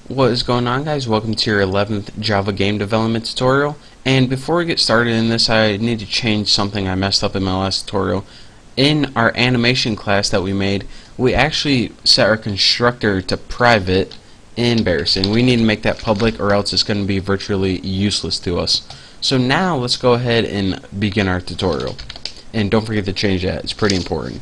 What is going on, guys? Welcome to your 11th Java game development tutorial. And before we get started in this, I need to change something I messed up in my last tutorial. In our animation class that we made, we actually set our constructor to private. Embarrassing. We need to make that public, or else it's going to be virtually useless to us. So now let's go ahead and begin our tutorial. And don't forget to change that. It's pretty important.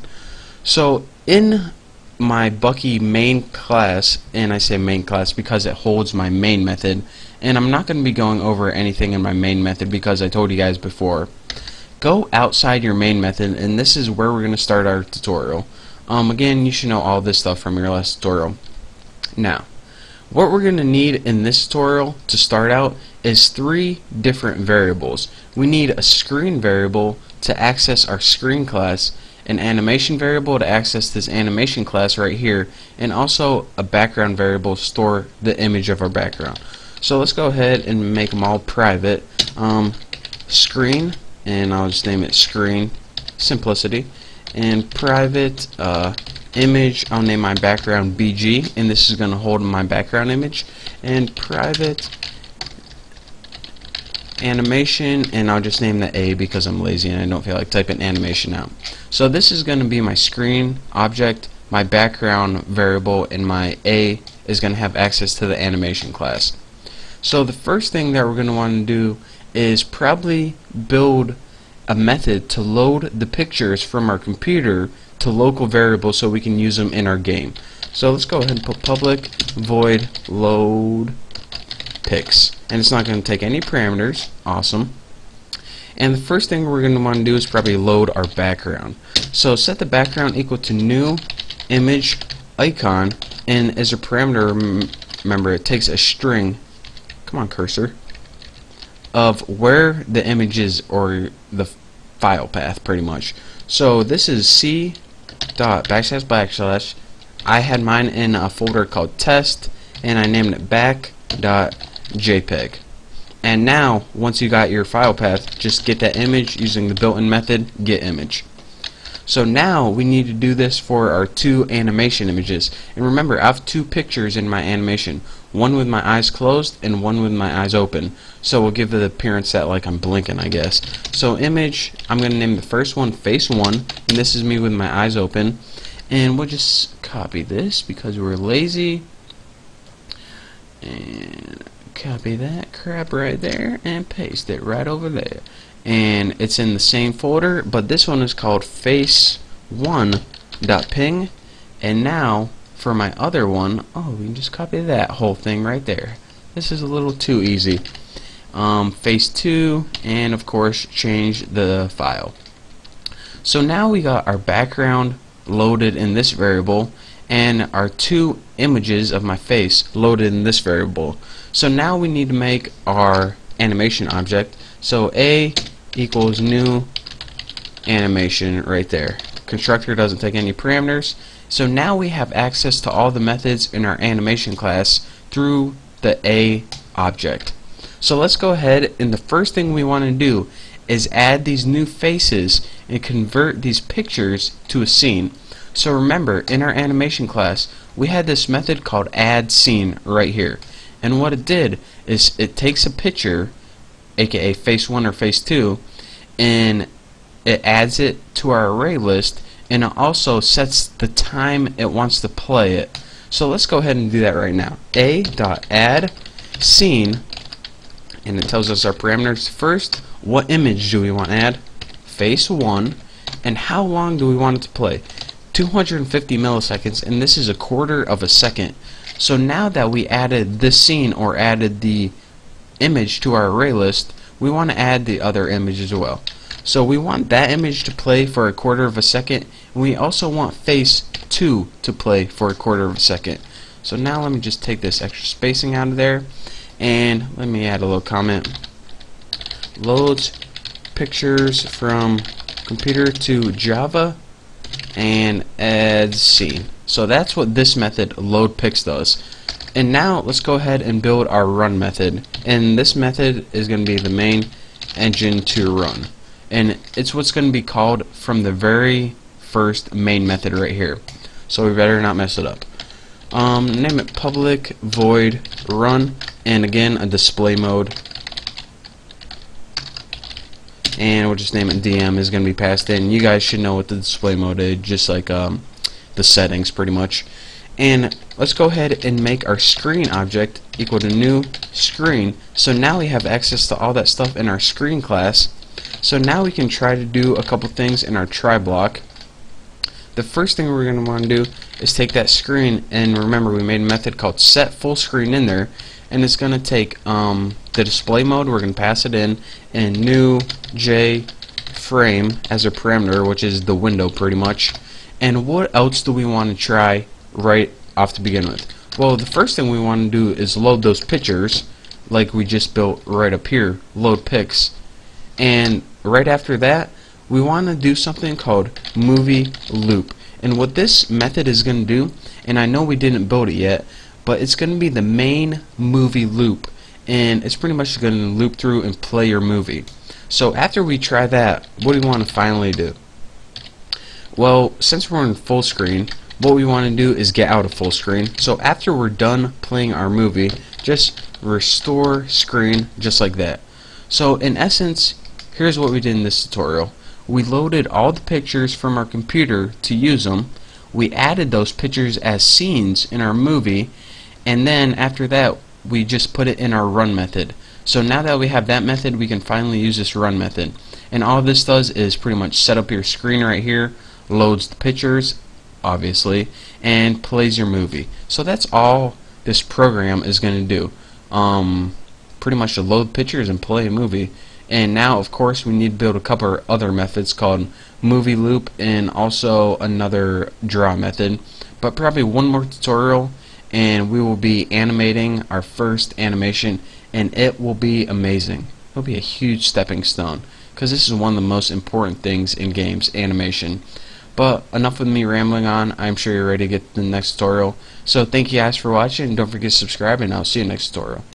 So in my Bucky main class, and I say main class because it holds my main method, and I'm not going to be going over anything in my main method because I told you guys before, go outside your main method, and this is where we're going to start our tutorial. Again, you should know all this stuff from your last tutorial. Now, what we're going to need in this tutorial to start out is 3 different variables. We need a screen variable to access our screen class, an animation variable to access this animation class right here, and also a background variable to store the image of our background. So let's go ahead and make them all private. Screen, and I'll just name it screen, simplicity, and private image, I'll name my background BG, and this is going to hold my background image, and private animation, and I'll just name that A because I'm lazy and I don't feel like typing animation out. So this is going to be my screen object, my background variable, and my A is going to have access to the animation class. So the first thing that we're going to want to do is probably build a method to load the pictures from our computer to local variables so we can use them in our game. So let's go ahead and put public void load pics, and it's not going to take any parameters. Awesome. And the first thing we're going to want to do is probably load our background. So set the background equal to new image icon, and as a parameter, remember it takes a string, come on cursor, of where the image is, or the file path pretty much. So this is C dot backslash backslash. I had mine in a folder called test, and I named it back dot JPEG. And now once you got your file path, just get that image using the built-in method get image. So now we need to do this for our 2 animation images, and remember I have 2 pictures in my animation, one with my eyes closed and one with my eyes open, so we'll give the appearance that like I'm blinking, I guess. So image, I'm going to name the first one face 1, and this is me with my eyes open, and we'll just copy this because we're lazy, and copy that crap right there and paste it right over there, and it's in the same folder, but this one is called face1.ping. and now for my other one, oh, we can just copy that whole thing right there. This is a little too easy. Face2, and of course change the file. So now we got our background loaded in this variable, and our 2 images of my face loaded in this variable. So now we need to make our animation object. So A equals new animation right there. Constructor doesn't take any parameters. So now we have access to all the methods in our animation class through the A object. So let's go ahead, and the first thing we want to do is add these new faces and convert these pictures to a scene. So remember, in our animation class we had this method called add scene right here, and what it did is it takes a picture, aka face 1 or face 2, and it adds it to our array list, and it also sets the time it wants to play it. So let's go ahead and do that right now. A.add scene, and it tells us our parameters. First, what image do we want to add? Face 1, and how long do we want it to play? 250 milliseconds, and this is a quarter of a second. So now that we added this scene, or added the image to our array list, we want to add the other image as well. So we want that image to play for a quarter of a second, and we also want face 2 to play for a quarter of a second. So now let me just take this extra spacing out of there, and let me add a little comment. Loads pictures from computer to Java and add scene. So that's what this method load pics does. And now let's go ahead and build our run method, and this method is going to be the main engine to run, and it's what's going to be called from the very first main method right here, so we better not mess it up. Name it public void run, and again a display mode, and we'll just name it DM is going to be passed in. You guys should know what the display mode is, just like the settings pretty much. And let's go ahead and make our screen object equal to new screen. So now we have access to all that stuff in our screen class. So now we can try to do a couple things in our try block. The first thing we're going to want to do is take that screen, and remember we made a method called set full screen in there, and it's going to take the display mode, we're going to pass it in, and new j frame as a parameter, which is the window pretty much. And what else do we want to try right off to begin with? Well, the first thing we want to do is load those pictures like we just built right up here, load pics. And right after that, we want to do something called movie loop. And what this method is going to do, and I know we didn't build it yet, but it's going to be the main movie loop, and it's pretty much going to loop through and play your movie. So after we try that, what do we want to finally do? Well, since we're in full screen, what we want to do is get out of full screen. So after we're done playing our movie, just restore screen just like that. So in essence, here's what we did in this tutorial. We loaded all the pictures from our computer to use them. We added those pictures as scenes in our movie, and then after that we just put it in our run method. So now that we have that method, we can finally use this run method. And all this does is pretty much set up your screen right here, loads the pictures obviously, and plays your movie. So that's all this program is going to do. Pretty much to load pictures and play a movie. And now of course we need to build a couple other methods called movie loop and also another draw method, but probably one more tutorial and we will be animating our first animation, and it will be amazing. It'll be a huge stepping stone, because this is one of the most important things in games, animation. But enough with me rambling on. I'm sure you're ready to get to the next tutorial. So thank you guys for watching, and don't forget to subscribe, and I'll see you next tutorial.